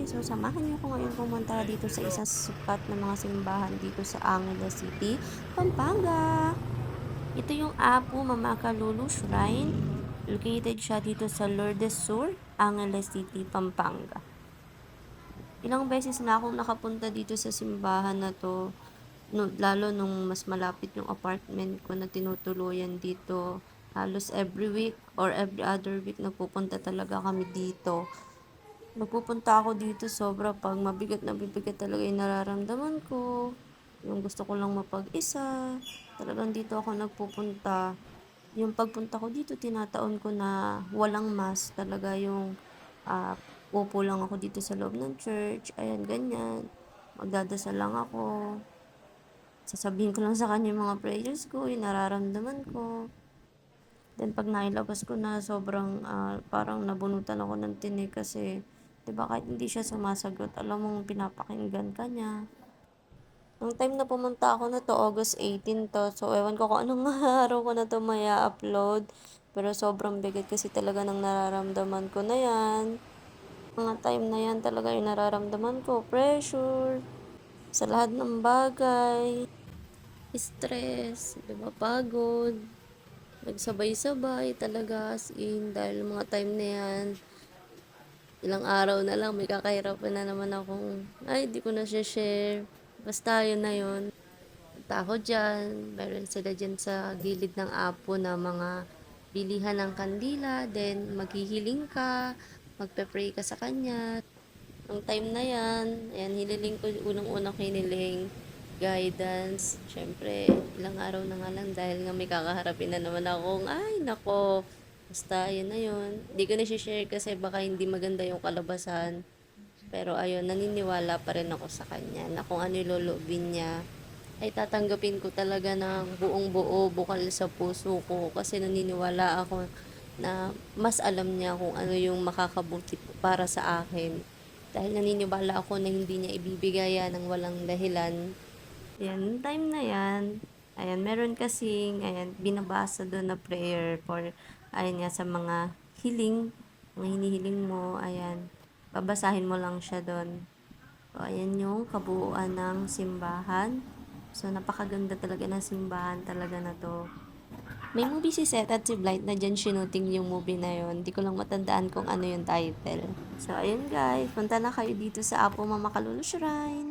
So, samahan niyo ko ngayon pumunta dito sa isang sikat na mga simbahan dito sa Angeles City, Pampanga. Ito yung Apo Mama Kalulu Shrine. Located siya dito sa Lourdes Sur, Angeles City, Pampanga. Ilang beses na akong nakapunta dito sa simbahan na to, no, lalo nung mas malapit yung apartment ko na tinutuluyan dito. Halos every week or every other week nagpupunta talaga kami dito. Nagpupunta ako dito sobra 'pag mabigat na bibigat talaga yung nararamdaman ko, yung gusto ko lang mapag-isa, talagang dito ako nagpupunta. Yung pagpunta ko dito tinataon ko na walang mass, talaga yung, uupo lang ako dito sa loob ng church, ayan ganyan. Magdadasal lang ako, sasabihin ko lang sa kanya yung mga prayers ko, yung nararamdaman ko. Then 'pag nailabas ko na sobrang, parang nabunutan ako ng tinik kasi 'di ba kahit hindi siya sumasagot alam mong pinapakinggan ka niya. Nung time na pumunta ako na 'to, August 18 'to, so ewan ko kung anong araw ko na 'to mai-a-upload, pero sobrang bigat kasi talaga ng nararamdaman ko na 'yan. Mga time na 'yan talaga yung nararamdaman ko, pressure sa lahat ng bagay, stress, 'di ba, pagod. Nagsabay-sabay talaga as in dahil mga time na yan, ilang araw na lang may kakahirapan na naman akong, ay di ko na share. Basta yun na yun. Punta ako dyan, meron sila dyan sa gilid ng Apo na mga bilihan ng kandila, then maghihiling ka, magpe-pray ka sa kanya. Nung time na yan, ayan, hiniling ko, unang-unang hiniling, guidance. Siyempre, ilang araw na nga lang dahil nga may kakaharapin na naman akong, ay, nako, basta, yun na yun. Hindi ko na-share kasi baka hindi maganda yung kalabasan. Pero ayun, naniniwala pa rin ako sa kanya na kung ano yung loloobin niya, ay tatanggapin ko talaga ng buong buo, bukal sa puso ko. Kasi naniniwala ako na mas alam niya kung ano yung makakabuti para sa akin. Dahil naniniwala ako na hindi niya ibibigay yan ng walang dahilan. Ayan, time na yan. Ayan, meron kasing, ayan, binabasa doon na prayer for, ayan nga, sa mga hiling, mga hinihiling mo, ayan. Babasahin mo lang siya doon. So, ayan yung kabuuan ng simbahan. So, napakaganda talaga ng simbahan talaga na to. May movie si Seth at si Blight na dyan shooting yung movie na yon. Hindi ko lang matandaan kung ano yung title. So, ayun guys. Punta na kayo dito sa Apo Mama Kalulu Shrine.